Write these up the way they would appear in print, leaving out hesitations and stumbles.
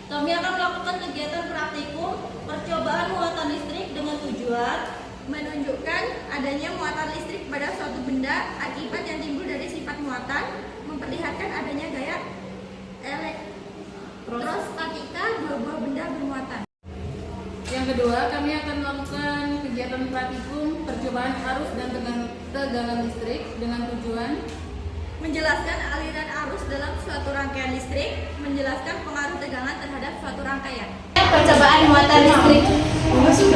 Kami akan melakukan kegiatan praktikum percobaan muatan listrik dengan tujuan menunjukkan adanya muatan listrik pada suatu benda akibat yang timbul dari sifat muatan, memperlihatkan adanya gaya elektrostatika dua buah benda bermuatan. Yang kedua, kami akan melakukan kegiatan praktikum percobaan arus dan tegangan listrik dengan tujuan menjelaskan aliran arus dalam suatu rangkaian listrik, menjelaskan pengaruh tegangan terhadap suatu rangkaian. Percobaan muatan listrik.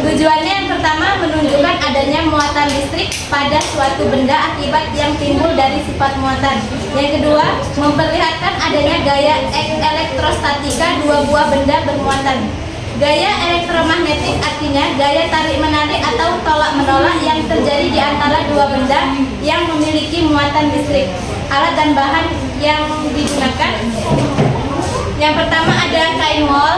Tujuannya yang pertama menunjukkan adanya muatan listrik pada suatu benda akibat yang timbul dari sifat muatan. Yang kedua, memperlihatkan adanya gaya elektrostatika dua buah benda bermuatan. Gaya elektromagnetik artinya gaya tarik-menarik atau tolak-menolak yang terjadi di antara dua benda yang memiliki muatan listrik. Alat dan bahan yang digunakan. Yang pertama ada kain wol.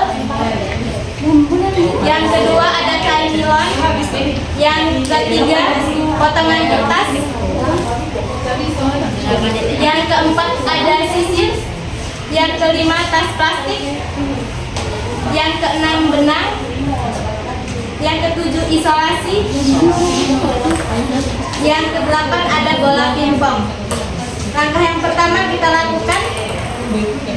Yang kedua ada kain nilon. Yang ketiga potongan kertas. Yang keempat ada sisir. Yang kelima tas plastik. Yang keenam benang. Yang ketujuh isolasi. Yang kedelapan ada bola pingpong. Langkah yang pertama kita lakukan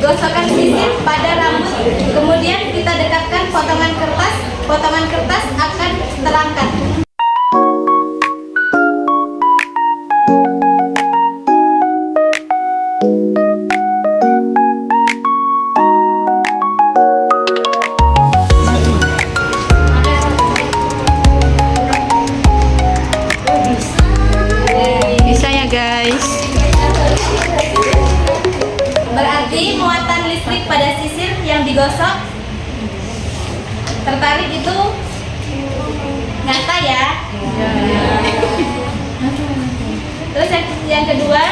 gosokkan sisir pada rambut, kemudian kita dekatkan potongan kertas akan terangkat. bisa ya guys. Berarti muatan listrik pada sisir yang digosok tertarik itu nyata ya. Terus yang kedua,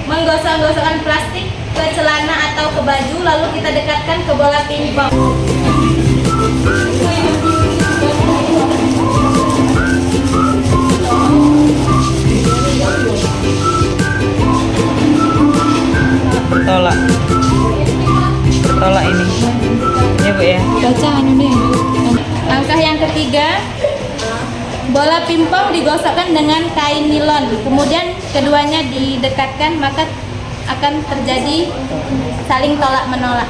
menggosok-gosokkan plastik ke celana atau ke baju lalu kita dekatkan ke bola pingpong. Tolak ini ya Bu ya. Baca anu deh. Langkah yang ketiga, bola pingpong digosokkan dengan kain nilon, kemudian keduanya didekatkan, maka akan terjadi saling tolak menolak.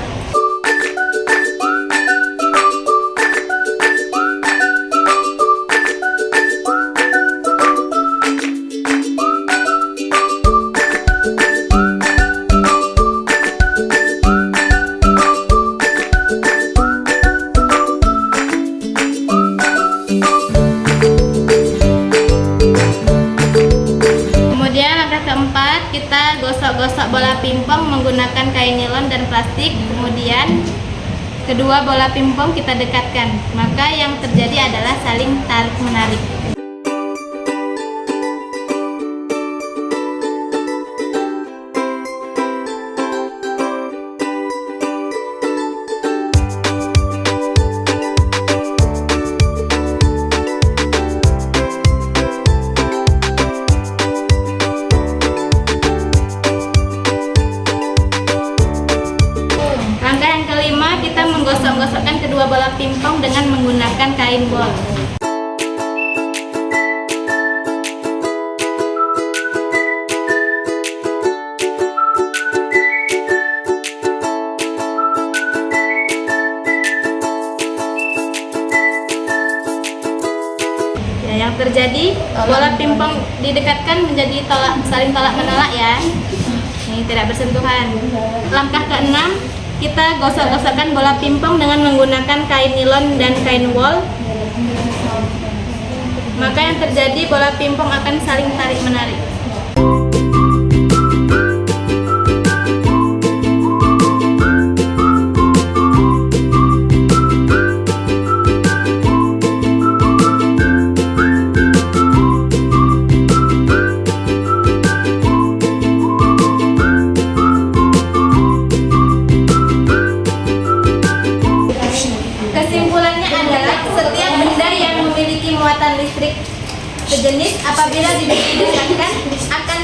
Kita gosok-gosok bola pingpong menggunakan kain nilon dan plastik, kemudian kedua bola pingpong kita dekatkan, maka yang terjadi adalah saling tarik-menarik. Menggosok-gosokkan kedua bola pingpong dengan menggunakan kain bol. Ya, yang terjadi bola pingpong didekatkan menjadi saling tolak menolak ya. Ini tidak bersentuhan. Langkah keenam, kita gosok-gosokkan bola pingpong dengan menggunakan kain nilon dan kain wol. Maka yang terjadi bola pingpong akan saling tarik-menarik. Kesimpulannya adalah setiap benda yang memiliki muatan listrik sejenis apabila didekatkan akan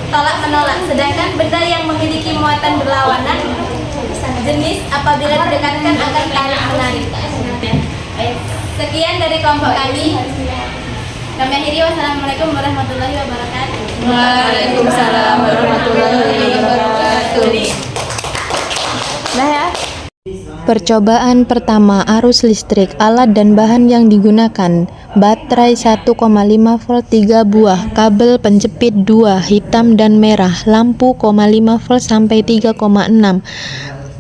tolak menolak, sedangkan benda yang memiliki muatan berlawanan jenis apabila didekatkan akan tarik-menarik. Sekian dari kelompok kami. Kami akhiri. Wassalamualaikum warahmatullahi wabarakatuh. Waalaikumsalam warahmatullahi wabarakatuh. Nah ya. Percobaan pertama, arus listrik. Alat dan bahan yang digunakan: baterai 1,5 volt 3 buah, kabel penjepit 2 hitam dan merah, lampu 0,5 volt sampai 3,6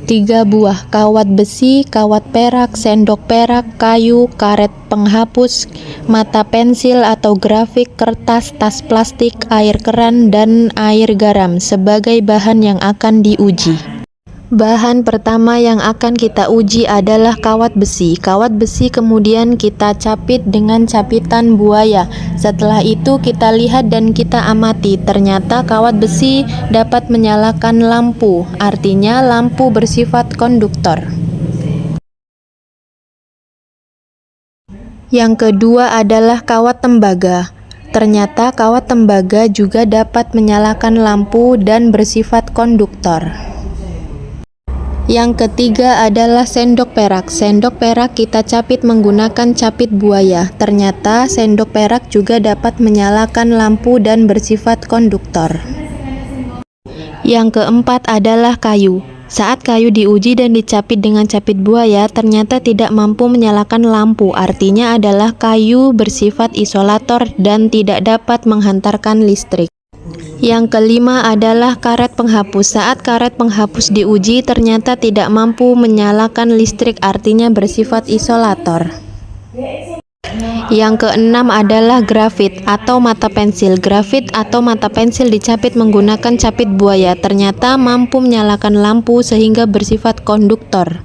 3 buah, kawat besi, kawat perak, sendok perak, kayu, karet penghapus, mata pensil atau grafik, kertas, tas plastik, air keran, dan air garam sebagai bahan yang akan diuji. Bahan pertama yang akan kita uji adalah kawat besi. Kawat besi kemudian kita capit dengan capitan buaya. Setelah itu kita lihat dan kita amati. Ternyata kawat besi dapat menyalakan lampu. Artinya lampu bersifat konduktor. Yang kedua adalah kawat tembaga. Ternyata kawat tembaga juga dapat menyalakan lampu dan bersifat konduktor. Yang ketiga adalah sendok perak. Sendok perak kita capit menggunakan capit buaya. Ternyata sendok perak juga dapat menyalakan lampu dan bersifat konduktor. Yang keempat adalah kayu. Saat kayu diuji dan dicapit dengan capit buaya, ternyata tidak mampu menyalakan lampu. Artinya adalah kayu bersifat isolator dan tidak dapat menghantarkan listrik. Yang kelima adalah karet penghapus. Saat karet penghapus diuji ternyata tidak mampu menyalakan listrik, artinya bersifat isolator. Yang keenam adalah grafit atau mata pensil. Grafit atau mata pensil dicapit menggunakan capit buaya. Ternyata mampu menyalakan lampu sehingga bersifat konduktor.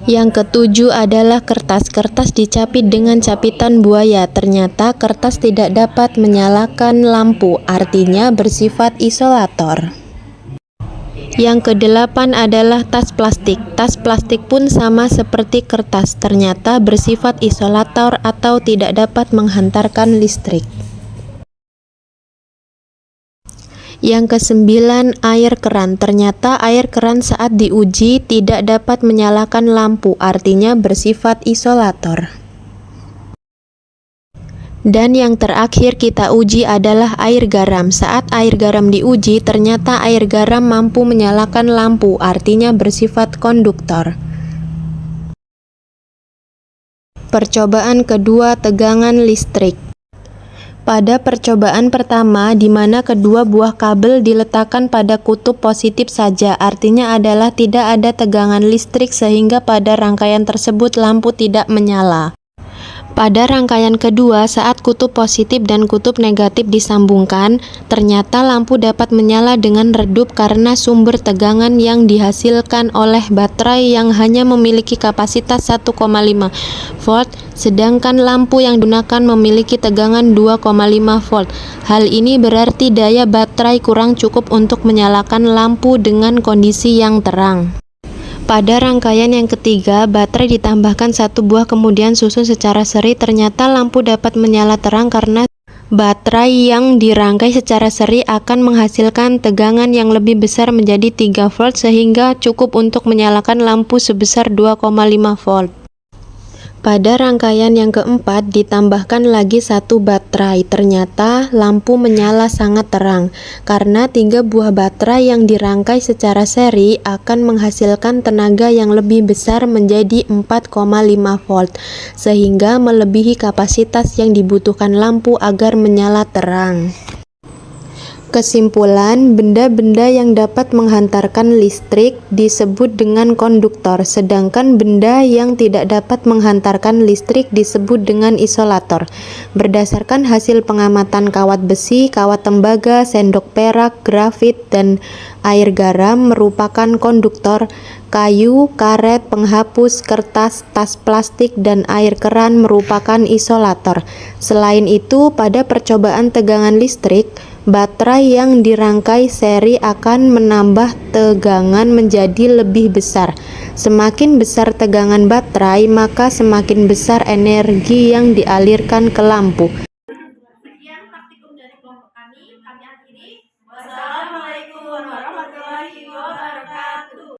Yang ketujuh adalah kertas. Kertas dicapit dengan capitan buaya. Ternyata kertas tidak dapat menyalakan lampu, artinya bersifat isolator. Yang kedelapan adalah tas plastik. Tas plastik pun sama seperti kertas. Ternyata bersifat isolator atau tidak dapat menghantarkan listrik. Yang kesembilan, air keran. Ternyata air keran saat diuji tidak dapat menyalakan lampu, artinya bersifat isolator. Dan yang terakhir kita uji adalah air garam. Saat air garam diuji, ternyata air garam mampu menyalakan lampu, artinya bersifat konduktor. Percobaan kedua, tegangan listrik. Pada percobaan pertama, di mana kedua buah kabel diletakkan pada kutub positif saja, artinya adalah tidak ada tegangan listrik sehingga pada rangkaian tersebut lampu tidak menyala. Pada rangkaian kedua, saat kutub positif dan kutub negatif disambungkan, ternyata lampu dapat menyala dengan redup karena sumber tegangan yang dihasilkan oleh baterai yang hanya memiliki kapasitas 1,5 volt, sedangkan lampu yang digunakan memiliki tegangan 2,5 volt. Hal ini berarti daya baterai kurang cukup untuk menyalakan lampu dengan kondisi yang terang. Pada rangkaian yang ketiga, baterai ditambahkan satu buah kemudian susun secara seri. Ternyata lampu dapat menyala terang karena baterai yang dirangkai secara seri akan menghasilkan tegangan yang lebih besar menjadi 3 volt sehingga cukup untuk menyalakan lampu sebesar 2,5 volt. Pada rangkaian yang keempat ditambahkan lagi satu baterai. Ternyata lampu menyala sangat terang karena 3 buah baterai yang dirangkai secara seri akan menghasilkan tenaga yang lebih besar menjadi 4,5 volt sehingga melebihi kapasitas yang dibutuhkan lampu agar menyala terang. Kesimpulan, benda-benda yang dapat menghantarkan listrik disebut dengan konduktor, sedangkan benda yang tidak dapat menghantarkan listrik disebut dengan isolator. Berdasarkan hasil pengamatan kawat besi, kawat tembaga, sendok perak, grafit, dan air garam merupakan konduktor, kayu, karet, penghapus, kertas, tas plastik, dan air keran merupakan isolator. Selain itu, pada percobaan tegangan listrik, baterai yang dirangkai seri akan menambah tegangan menjadi lebih besar. Semakin besar tegangan baterai, maka semakin besar energi yang dialirkan ke lampu.